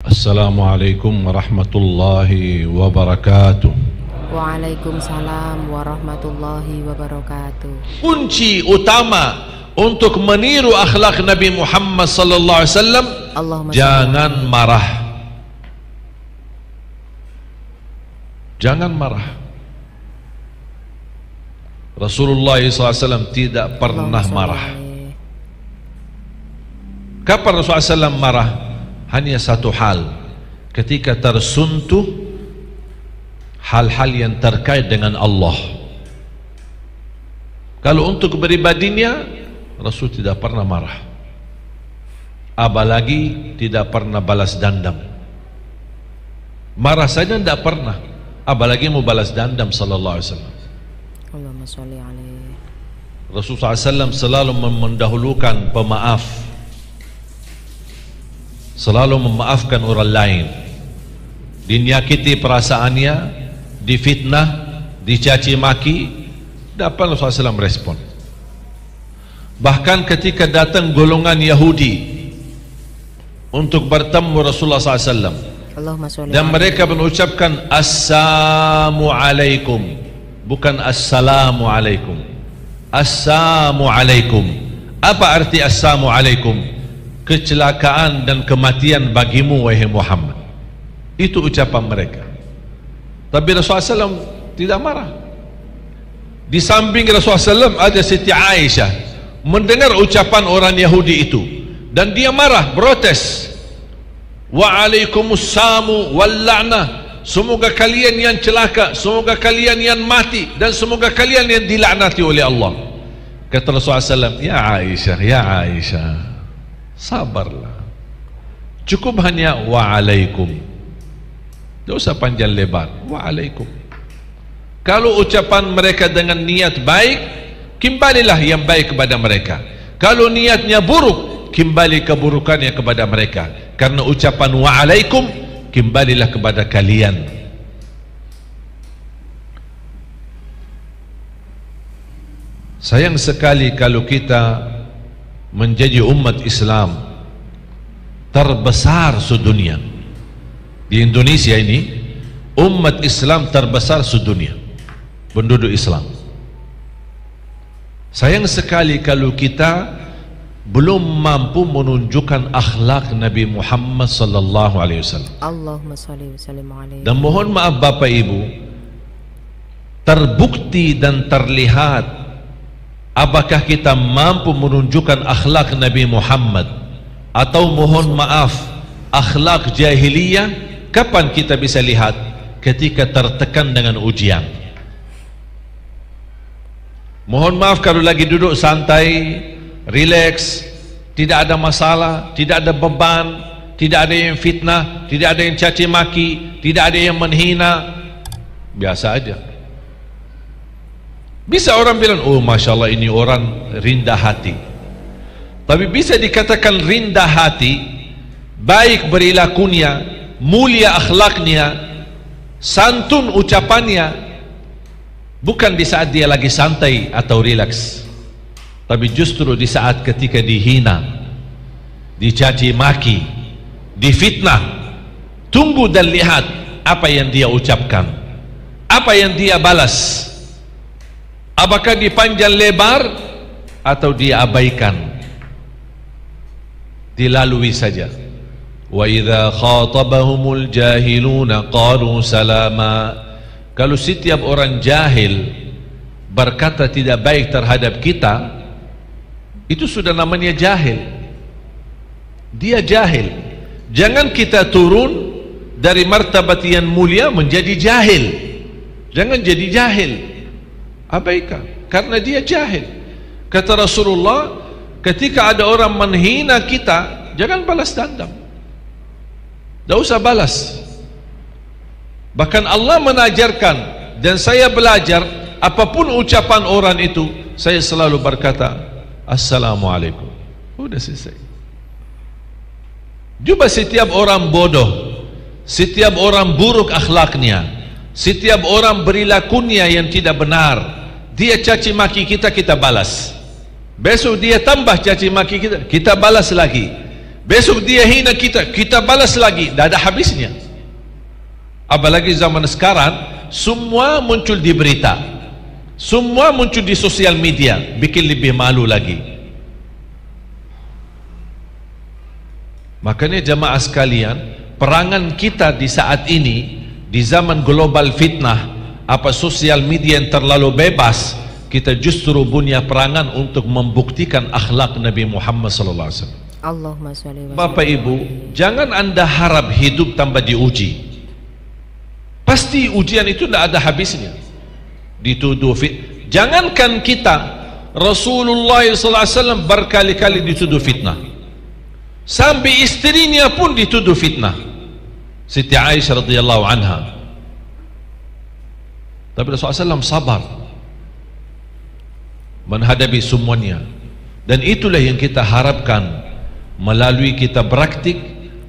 Assalamualaikum warahmatullahi wabarakatuh. Waalaikumsalam warahmatullahi wabarakatuh. Kunci utama untuk meniru akhlak Nabi Muhammad sallallahu alaihi wasallam, jangan marah. Jangan marah. Rasulullah SAW tidak pernah marah. Kapan Rasulullah SAW marah? Hanya satu hal, ketika tersentuh hal-hal yang terkait dengan Allah. Kalau untuk pribadinya, Rasul tidak pernah marah, apalagi tidak pernah balas dendam. Marah saja tidak pernah, apalagi mau balas dendam sallallahu alaihi wasallam. Allahumma sholli alaihi. Rasulullah SAW selalu mendahulukan pemaaf, selalu memaafkan orang lain. Dinyakiti perasaannya, difitnah, dicaci maki, dapat Rasulullah SAW respon. Bahkan ketika datang golongan Yahudi untuk bertemu Rasulullah SAW dan mereka mengucapkan Assalamu alaikum, bukan Assalamu alaikum, Assalamu alaikum. Apa arti Assalamu alaikum? Kecelakaan dan kematian bagimu wahai Muhammad. Itu ucapan mereka. Tapi Rasulullah SAW tidak marah. Di samping Rasulullah SAW ada Siti Aisyah mendengar ucapan orang Yahudi itu, dan dia marah, protes. Wa'alaikumussamu wal la'nah, semoga kalian yang celaka, semoga kalian yang mati, dan semoga kalian yang dilaknati oleh Allah. Kata Rasulullah SAW, ya Aisyah, sabarlah, cukup hanya wa'alaikum, tidak usah panjang lebar, wa'alaikum. Kalau ucapan mereka dengan niat baik, kembalilah yang baik kepada mereka. Kalau niatnya buruk, kembali keburukannya kepada mereka. Karena ucapan wa'alaikum, kembalilah kepada kalian. Sayang sekali kalau kita menjadi umat Islam terbesar sedunia. Di Indonesia ini umat Islam terbesar sedunia, penduduk Islam. Sayang sekali kalau kita belum mampu menunjukkan akhlak Nabi Muhammad sallallahu alaihi wasallam. Allahumma shalli wa sallim alaihi. Dan mohon maaf Bapak Ibu, terbukti dan terlihat apakah kita mampu menunjukkan akhlak Nabi Muhammad atau mohon maaf akhlak jahiliyah. Kapan kita bisa lihat? Ketika tertekan dengan ujian. Mohon maaf kalau lagi duduk santai, relax, tidak ada masalah, tidak ada beban, tidak ada yang fitnah, tidak ada yang caci maki, tidak ada yang menghina, biasa aja. Bisa orang bilang, oh Masya Allah ini orang rendah hati. Tapi bisa dikatakan rendah hati, baik perilakunya, mulia akhlaknya, santun ucapannya, bukan di saat dia lagi santai atau relax, tapi justru di saat ketika dihina, dicaci maki, difitnah. Tunggu dan lihat apa yang dia ucapkan, apa yang dia balas. Apakah dipanjang lebar atau dia abaikan, dilalui saja. Wa idza khatabahumul jahiluna qalu salama. Kalau setiap orang jahil berkata tidak baik terhadap kita, itu sudah namanya jahil. Dia jahil. Jangan kita turun dari martabat yang mulia menjadi jahil. Jangan jadi jahil. Abaikan, karena dia jahil. Kata Rasulullah, ketika ada orang menghina kita, jangan balas dendam. Tidak usah balas. Bahkan Allah menajarkan, dan saya belajar, apapun ucapan orang itu, saya selalu berkata Assalamualaikum. Udah selesai. Coba setiap orang bodoh, setiap orang buruk akhlaknya, setiap orang perilakunya yang tidak benar, dia caci maki kita, kita balas. Besok dia tambah caci maki kita, kita balas lagi. Besok dia hina kita, kita balas lagi, tidak ada habisnya. Apalagi zaman sekarang, semua muncul di berita, semua muncul di sosial media, bikin lebih malu lagi. Makanya jamaah sekalian, perangan kita di saat ini, di zaman global fitnah, apa sosial media yang terlalu bebas, kita justru punya perangan untuk membuktikan akhlak Nabi Muhammad SAW. Allahumma sholli wa sallim. Bapak Ibu, jangan anda harap hidup tanpa diuji. Pasti ujian itu tidak ada habisnya. Dituduh jangankan kita, Rasulullah SAW berkali-kali dituduh fitnah, sampai istrinya pun dituduh fitnah, Siti Aisyah radhiyallahu anha. Tapi Rasulullah SAW sabar menghadapi semuanya. Dan itulah yang kita harapkan melalui kita praktik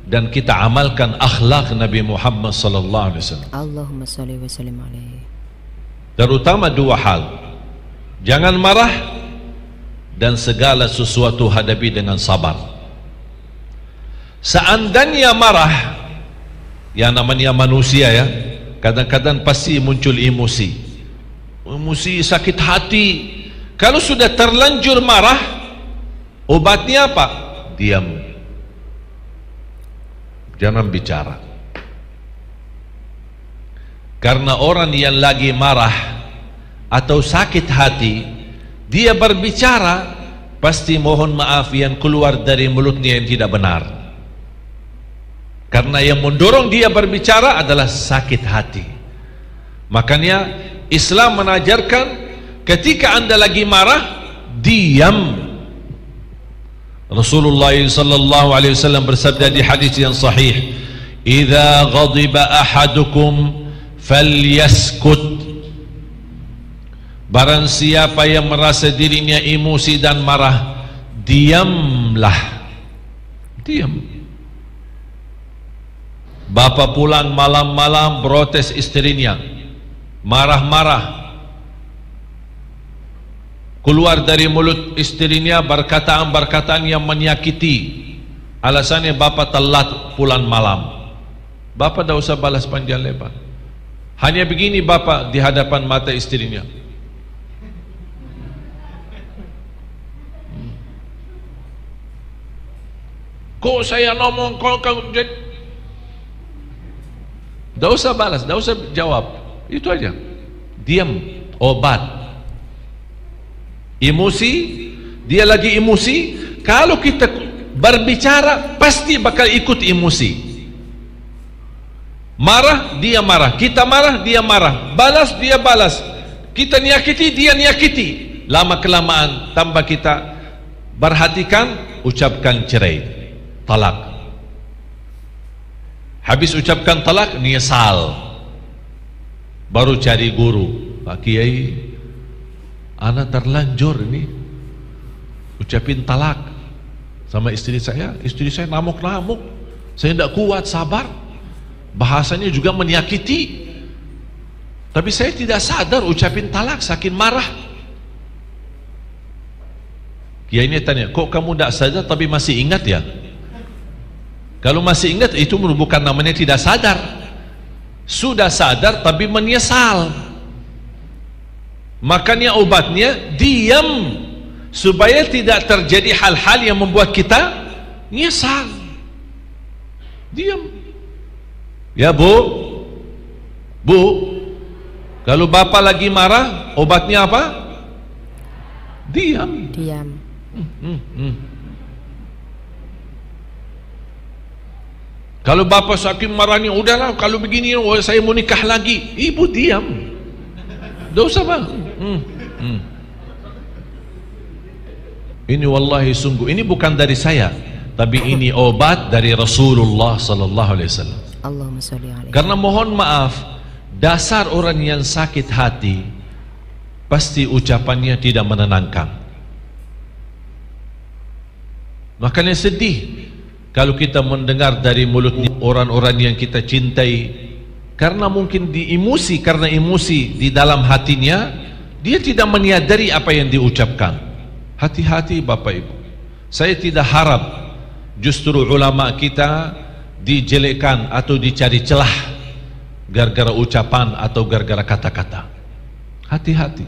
dan kita amalkan akhlak Nabi Muhammad sallallahu alaihi wasallam. Allahumma sholli wa sallim alaihi. Terutama dua hal. Jangan marah, dan segala sesuatu hadapi dengan sabar. Seandainya marah, yang namanya manusia ya, kadang-kadang pasti muncul emosi, sakit hati. Kalau sudah terlanjur marah, obatnya apa? Diam, jangan bicara. Karena orang yang lagi marah atau sakit hati, dia berbicara, pasti mohon maaf yang keluar dari mulutnya yang tidak benar. Karena yang mendorong dia berbicara adalah sakit hati. Makanya Islam mengajarkan, ketika anda lagi marah, diam. Rasulullah sallallahu alaihi wasallam bersabda di hadis yang sahih, "Idza ghadiba ahadukum falyaskut." Barang siapa yang merasa dirinya emosi dan marah, diamlah. Diam. Bapak pulang malam-malam protes istrinya, marah-marah, keluar dari mulut istrinya perkataan-perkataan yang menyakiti. Alasannya bapak telat pulang malam. Bapak tidak usah balas panjang lebar, hanya begini bapak di hadapan mata istrinya, kok saya ngomong, kok kamu, tidak usah balas, tidak usah jawab, itu aja, diam. Obat emosi, dia lagi emosi. Kalau kita berbicara, pasti bakal ikut emosi. Marah, dia marah. Kita marah, dia marah. Balas, dia balas. Kita nyakiti, dia nyakiti. Lama kelamaan, tambah kita perhatikan, ucapkan cerai, talak. Habis ucapkan talak, nyesal, baru cari guru. Pak Kiai, anak terlanjur ini ucapin talak sama istri saya namuk-namuk, saya tidak kuat sabar, bahasanya juga menyakiti, tapi saya tidak sadar ucapin talak saking marah. Kiai ini tanya, kok kamu tidak sadar tapi masih ingat ya? Kalau masih ingat, itu bukan namanya tidak sadar. Sudah sadar tapi menyesal. Makanya obatnya diam, supaya tidak terjadi hal-hal yang membuat kita nyesal. Diam. Ya bu, kalau bapak lagi marah, obatnya apa? Diam. Diam. Kalau bapak saking marahnya, udahlah kalau begini saya mau nikah lagi. Ibu diam, tidak usah bang. Ini wallahi sungguh, ini bukan dari saya, tapi ini obat dari Rasulullah sallallahu alaihi wasallam. Allahumma sholli alaihi. Karena mohon maaf, dasar orang yang sakit hati pasti ucapannya tidak menenangkan. Makanya sedih kalau kita mendengar dari mulutnya orang-orang yang kita cintai, karena mungkin emosi, karena emosi di dalam hatinya, dia tidak menyadari apa yang diucapkan. Hati-hati Bapak Ibu. Saya tidak harap Justru ulama kita dijelekkan atau dicari celah gara-gara ucapan atau gara-gara kata-kata. Hati-hati.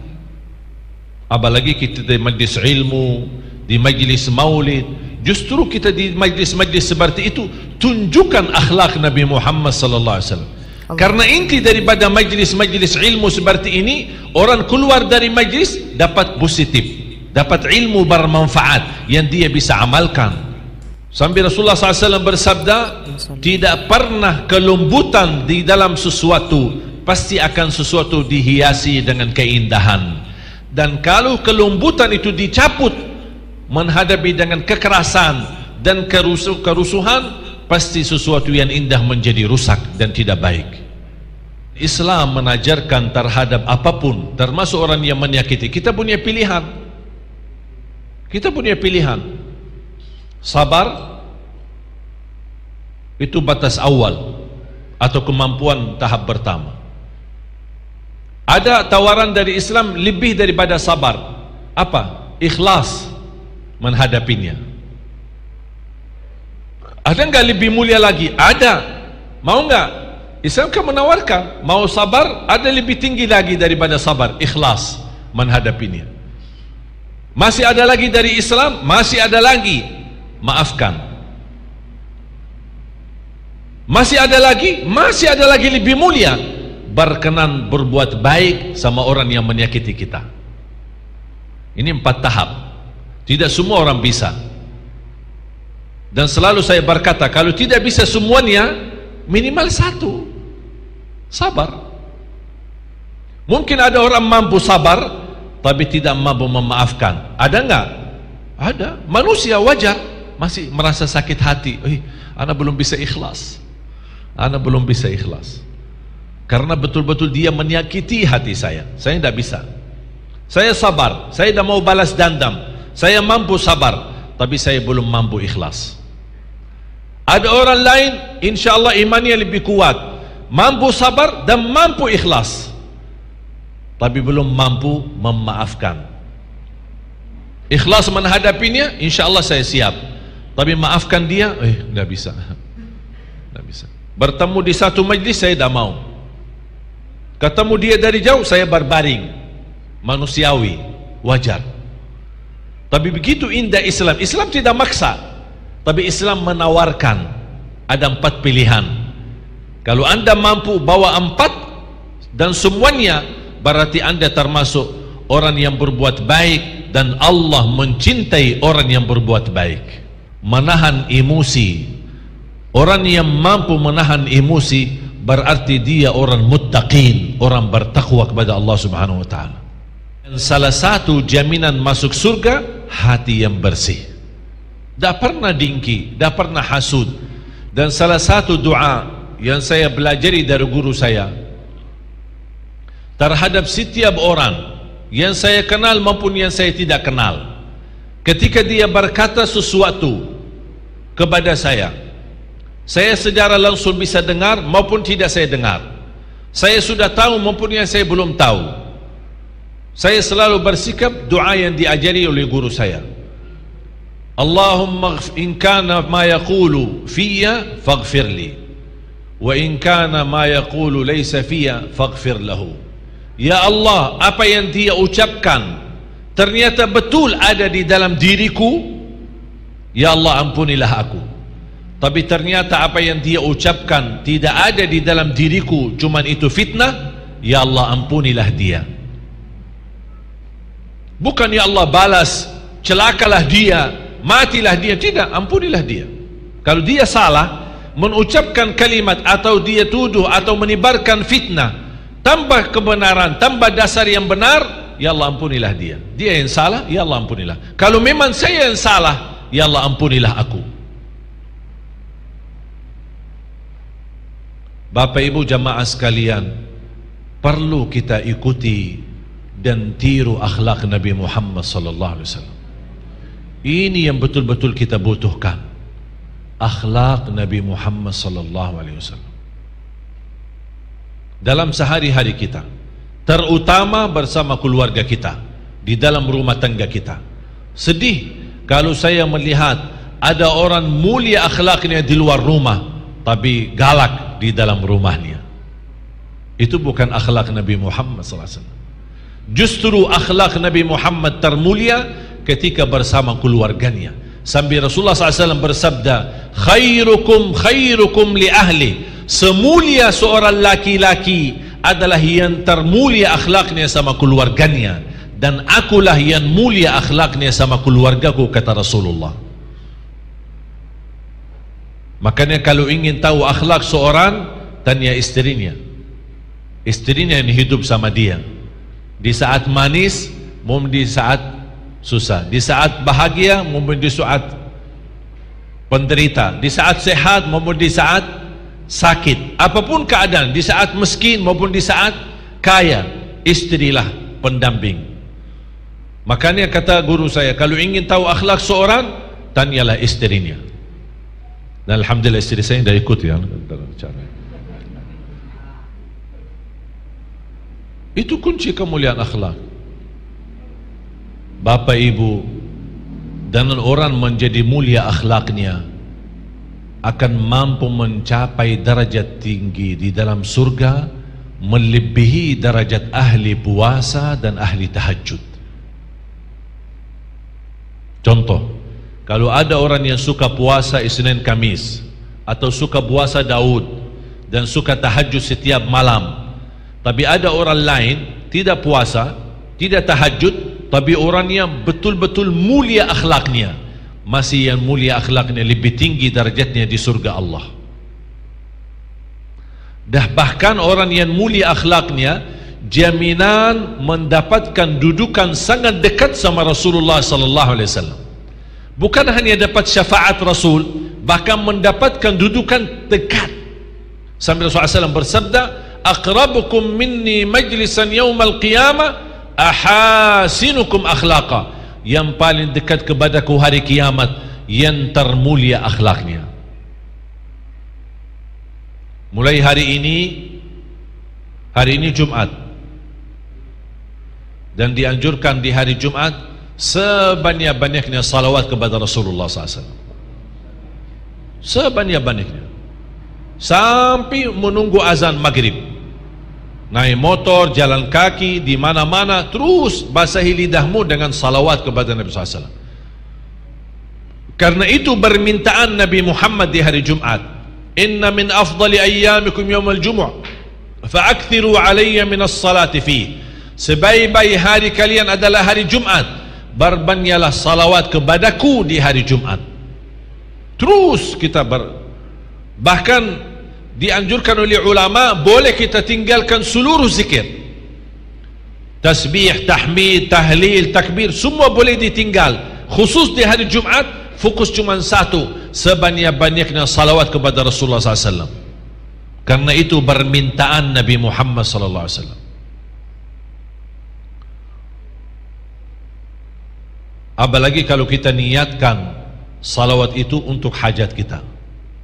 Apalagi kita di majlis ilmu, di majlis maulid, justru kita di majlis-majlis seperti itu tunjukkan akhlak Nabi Muhammad sallallahu alaihi wasallam. Karena inti daripada majlis-majlis ilmu seperti ini, orang keluar dari majlis dapat positif, dapat ilmu bermanfaat yang dia bisa amalkan. Sampai Rasulullah SAW bersabda, tidak pernah kelembutan di dalam sesuatu, pasti akan sesuatu dihiasi dengan keindahan. Dan kalau kelembutan itu dicabut menghadapi dengan kekerasan dan kerusuhan, pasti sesuatu yang indah menjadi rusak dan tidak baik. Islam mengajarkan terhadap apapun, termasuk orang yang menyakiti, kita punya pilihan. Kita punya pilihan. Sabar itu batas awal atau kemampuan tahap pertama. Ada tawaran dari Islam lebih daripada sabar. Apa? Ikhlas menghadapinya. Ada enggak lebih mulia lagi? Ada. Mau enggak? Islam kan menawarkan, mau sabar, ada lebih tinggi lagi daripada sabar, ikhlas menghadapinya. Masih ada lagi dari Islam, masih ada lagi, maafkan. Masih ada lagi lebih mulia, berkenan berbuat baik sama orang yang menyakiti kita. Ini 4 tahap. Tidak semua orang bisa. Dan selalu saya berkata, kalau tidak bisa semuanya, minimal 1. Sabar. Mungkin ada orang mampu sabar tapi tidak mampu memaafkan. Ada enggak? Ada. Manusia wajar, masih merasa sakit hati. Ana belum bisa ikhlas. Ana belum bisa ikhlas. Karena betul-betul dia menyakiti hati saya. Saya tidak bisa. Saya sabar, saya tidak mau balas dendam. Saya mampu sabar, tapi saya belum mampu ikhlas. Ada orang lain, insya Allah imannya lebih kuat, mampu sabar dan mampu ikhlas, tapi belum mampu memaafkan. Ikhlas menghadapinya, insya Allah saya siap, tapi maafkan dia, nggak bisa. Nggak bisa. Bertemu di satu majlis saya tidak mau. Ketemu dia dari jauh saya berbaring, manusiawi, wajar. Tapi begitu indah Islam. Islam tidak maksa, tapi Islam menawarkan ada 4 pilihan. Kalau anda mampu bawa 4 dan semuanya, berarti anda termasuk orang yang berbuat baik, dan Allah mencintai orang yang berbuat baik. Menahan emosi. Orang yang mampu menahan emosi berarti dia orang muttaqin, orang bertakwa kepada Allah Subhanahu wa taala. Dan salah satu jaminan masuk surga, hati yang bersih. Tak pernah dengki, tak pernah hasud. Dan salah satu doa yang saya pelajari dari guru saya terhadap setiap orang yang saya kenal maupun yang saya tidak kenal, ketika dia berkata sesuatu kepada saya secara langsung bisa dengar maupun tidak saya dengar, saya sudah tahu maupun yang saya belum tahu, saya selalu bersikap doa yang diajari oleh guru saya. Allahumma in kana ma yaqulu fiyya faghfir li, wa in kana ma yaqulu laysa fiyya faghfir lahu. Ya Allah, apa yang dia ucapkan ternyata betul ada di dalam diriku, ya Allah ampunilah aku. Tapi ternyata apa yang dia ucapkan tidak ada di dalam diriku, cuman itu fitnah, ya Allah ampunilah dia. Bukan ya Allah balas, celakalah dia, matilah dia, tidak, ampunilah dia. Kalau dia salah mengucapkan kalimat atau dia tuduh atau menyebarkan fitnah tambah kebenaran, tambah dasar yang benar, ya Allah ampunilah dia. Dia yang salah, ya Allah ampunilah. Kalau memang saya yang salah, ya Allah ampunilah aku. Bapak Ibu jamaah sekalian, perlu kita ikuti dan tiru akhlak Nabi Muhammad sallallahu alaihi wasallam. Ini yang betul-betul kita butuhkan, akhlak Nabi Muhammad sallallahu alaihi wasallam dalam sehari-hari kita, terutama bersama keluarga kita, di dalam rumah tangga kita. Sedih kalau saya melihat ada orang mulia akhlaknya di luar rumah tapi galak di dalam rumahnya. Itu bukan akhlak Nabi Muhammad SAW. Justru akhlak Nabi Muhammad termulia ketika bersama keluarganya. Sambil Rasulullah SAW bersabda, khairukum khairukum li ahli. Semulia seorang laki-laki adalah yang termulia akhlaknya sama keluarganya, dan akulah yang mulia akhlaknya sama keluargaku, kata Rasulullah. Makanya kalau ingin tahu akhlak seorang, tanya istrinya. Istrinya yang hidup sama dia di saat manis maupun di saat susah, di saat bahagia maupun di saat penderita, di saat sehat maupun di saat sakit, apapun keadaan, di saat miskin maupun di saat kaya, istrilah pendamping. Makanya kata guru saya, kalau ingin tahu akhlak seorang, tanyalah istrinya. Dan alhamdulillah istri saya dah ikut ya cara. Itu kunci kemuliaan akhlak. Bapak ibu, dan orang menjadi mulia akhlaknya akan mampu mencapai darajat tinggi di dalam surga, melebihi darajat ahli puasa dan ahli tahajud. Contoh, kalau ada orang yang suka puasa Isnin Kamis, atau suka puasa Daud dan suka tahajud setiap malam, tapi ada orang lain tidak puasa, tidak tahajud, tapi orangnya betul-betul mulia akhlaknya, masih yang mulia akhlaknya lebih tinggi darjatnya di surga Allah. Dah bahkan orang yang mulia akhlaknya jaminan mendapatkan dudukan sangat dekat sama Rasulullah sallallahu alaihi wasallam. Bukan hanya dapat syafaat Rasul, bahkan mendapatkan dudukan dekat. Sampai Rasulullah SAW bersabda, aqrabukum minni majlisan yaumal qiyamah ahasinukum akhlaqa. Yang paling dekat kepadaku hari kiamat yang termulia akhlaknya. Mulai hari ini Jumat, dan dianjurkan di hari Jumat sebanyak-banyaknya salawat kepada Rasulullah SAW, sebanyak-banyaknya, sampai menunggu azan maghrib. Naik motor, jalan kaki, di mana-mana, terus basahi lidahmu dengan salawat kepada Nabi SAW. Karena itu permintaan Nabi Muhammad di hari Jumat, inna min afdali ayyamikum yawmal jumu'ah fa'akthiru alayya minas salati fi. Sebaik-baik hari kalian adalah hari Jumat, berbanyaklah salawat kepadaku di hari Jumat. Terus kita bahkan dianjurkan oleh ulama, boleh kita tinggalkan seluruh zikir, tasbih, tahmid, tahlil, takbir, semua boleh ditinggal. Khusus di hari Jumat, fokus cuma satu, sebanyak-banyaknya salawat kepada Rasulullah SAW. Karena itu permintaan Nabi Muhammad SAW. Apalagi kalau kita niatkan salawat itu untuk hajat kita,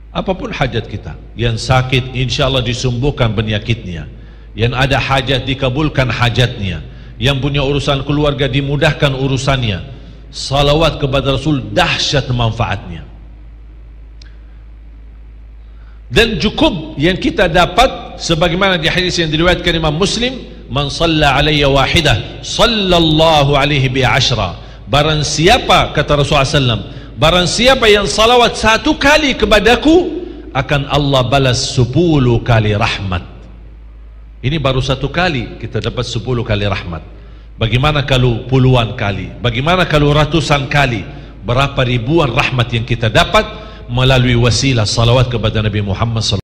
apapun hajat kita. Yang sakit insya Allah disembuhkan penyakitnya, yang ada hajat dikabulkan hajatnya, yang punya urusan keluarga dimudahkan urusannya. Salawat kepada Rasul dahsyat manfaatnya. Dan cukup yang kita dapat sebagaimana di hadis yang diriwayatkan Imam Muslim, man shalla alayya wahidah sallallahu alaihi bi ashra. Barang siapa, kata Rasulullah SAW, barang siapa yang salawat satu kali kepadaku, akan Allah balas 10 kali rahmat. Ini baru satu kali kita dapat 10 kali rahmat. Bagaimana kalau puluhan kali? Bagaimana kalau ratusan kali? Berapa ribuan rahmat yang kita dapat melalui wasilah salawat kepada Nabi Muhammad SAW.